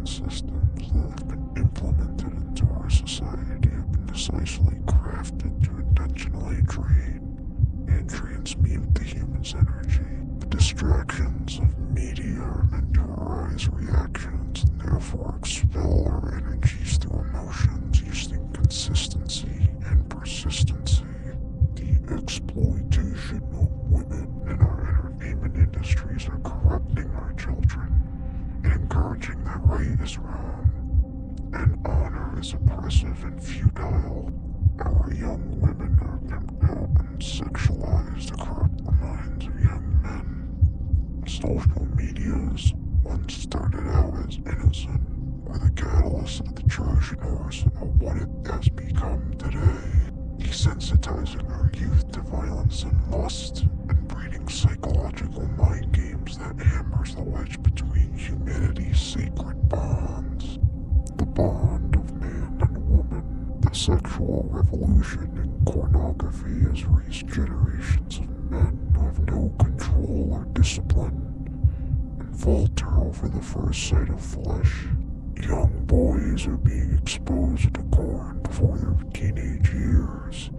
systems that have been implemented into our society have been decisively crafted to intentionally drain and transmute the human's energy. The distractions of media are meant to arise reactions and therefore expel our energies through emotions using consistency and persistency. The exploitation of women in our entertainment industries are corrupting our children and encouraging that right is wrong and honor is oppressive and futile. Our young women are pimped out and sexualized to corrupt the minds of young men. Social medias once started out as innocent, were the catalyst of the Trojan horse of what it has become today, desensitizing our youth to violence and lust and breeding psychological mind games that hammers the wedge between humanity's sacred bonds. The bond of man and woman. The sexual revolution in pornography has raised generations of men who have no control or discipline and falter over the first sight of flesh. Young boys are being exposed to porn before their teenage years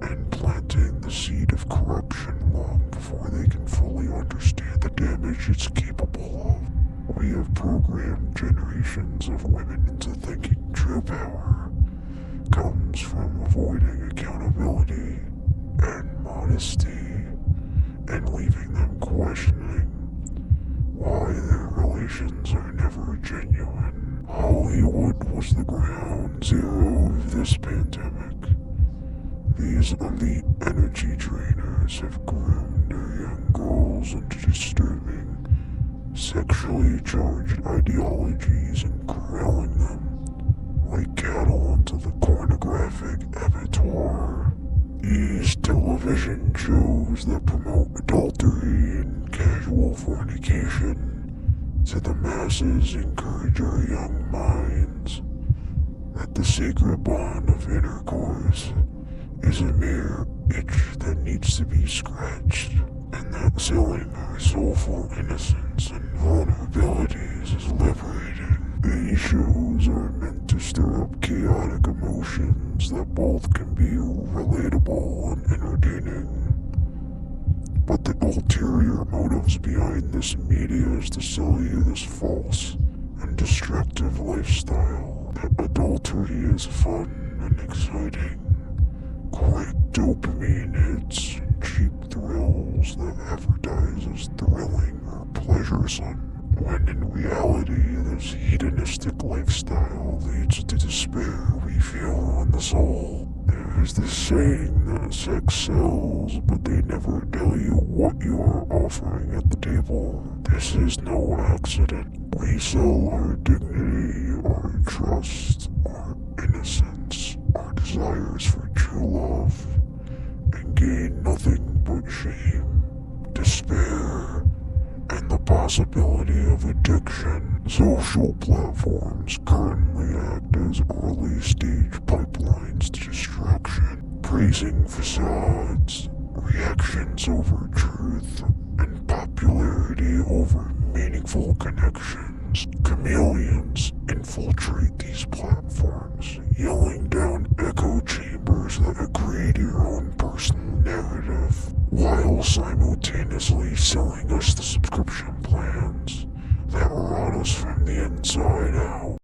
and planting the seed of corruption long before they can fully understand the damage it's capable of. We have programmed generations of women into thinking true power comes from avoiding accountability and modesty and leaving them questioning why their relations are never genuine. Hollywood was the ground zero of this pandemic. These elite energy drainers have groomed our young girls into disturbing, sexually charged ideologies and corralling them like cattle into the pornographic abattoir. These television shows that promote adultery and casual fornication to the masses encourage our young minds that the sacred bond of intercourse is a mere itch that needs to be scratched, and that selling our soulful innocence and vulnerabilities is liberating. These shows are meant to stir up chaotic emotions that both can be relatable and entertaining. But the ulterior motives behind this media is to sell you this false and destructive lifestyle. That adultery is fun and exciting. Quick dopamine hits and cheap thrills that advertise as thrilling or pleasuresome, when in reality this hedonistic lifestyle leads to despair we feel on the soul. There is this saying that sex sells, but they never tell you what you are offering at the table. This is no accident. We sell our dignity, our trust, our innocence, our desires for true love, and gain nothing but shame, despair, and the possibility of addiction. Social platforms currently act as early-stage pipelines to destruction, praising facades, reactions over truth, and popularity over meaningful connections. Chameleons infiltrate these platforms, yelling down echo chambers that agree to your own personal narrative, while simultaneously selling us the subscription plans that rot us from the inside out.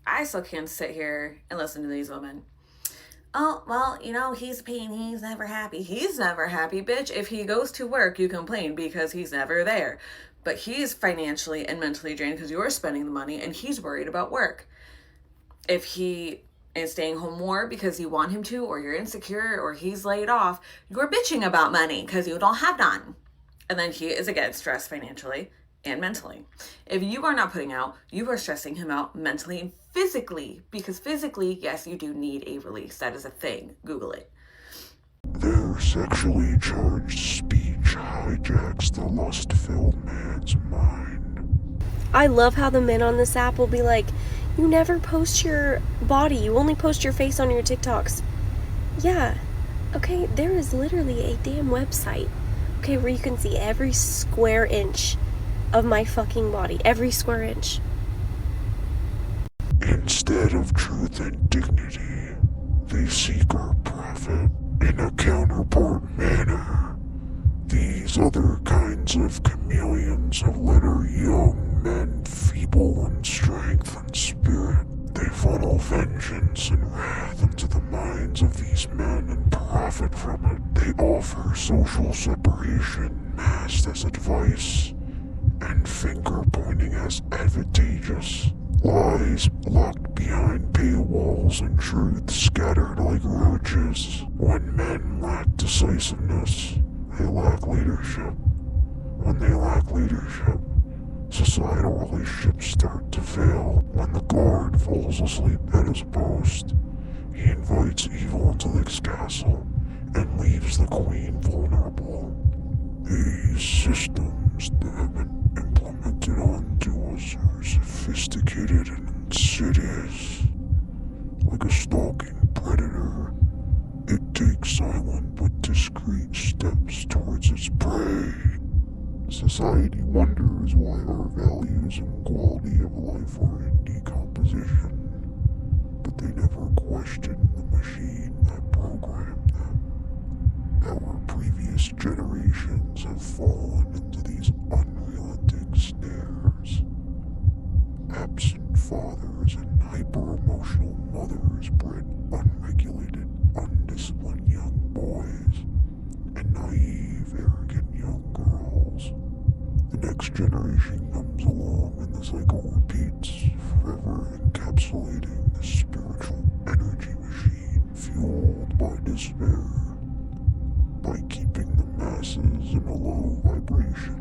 I still can't sit here and listen to these women. Oh, well, he's a pain. He's never happy. He's never happy, bitch. If he goes to work, you complain because he's never there. But he's financially and mentally drained because you're spending the money and he's worried about work. If he is staying home more because you want him to, or you're insecure, or he's laid off, you're bitching about money because you don't have none. And then he is again stressed financially and mentally. If you are not putting out, you are stressing him out mentally and physically, because physically, yes, you do need a release. That is a thing. Google it. Their sexually charged speech hijacks the lust-filled man's mind. I love how the men on this app will be like, you never post your body, you only post your face on your TikToks. Yeah, okay, there is literally a damn website, okay, where you can see every square inch of my fucking body, every square inch. Instead of truth and dignity, they seek our profit in a counterpart manner. These other kinds of chameleons have led our young men feeble in strength and spirit. They funnel vengeance and wrath into the minds of these men and profit from it. They offer social separation masked as advice and finger-pointing as advantageous. Lies locked behind paywalls and truth scattered like roaches. When men lack decisiveness, they lack leadership. When they lack leadership, societal relationships start to fail. When the guard falls asleep at his post, he invites evil into his castle and leaves the queen vulnerable. These systems that have been implemented onto us are sophisticated and insidious. Like a stalking predator, it takes silent but discreet steps towards its prey. Society wonders why our values and quality of life are in decomposition, but they never question the machine that programmed them. Our previous generations have fallen into these unrelenting snares. Absent fathers and hyper-emotional mothers bred unregulated, undisciplined young boys and naive, arrogant young girls. The next generation comes along and the cycle repeats, forever encapsulating the spiritual energy machine fueled by despair. By keeping the masses in a low vibration,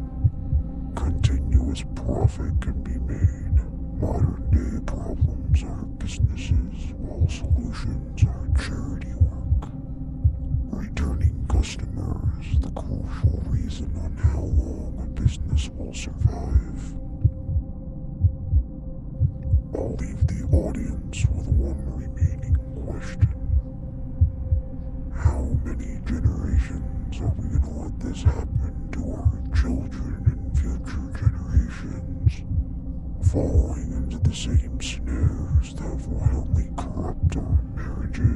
continuous profit can be made. Modern day problems are businesses, while solutions are charity work. Returning customers, the crucial reason on how long a business will survive. I'll leave the audience with one remaining question. How many generations are we gonna let this happen to our children and future generations? Falling into the same snares that violently corrupt our marriages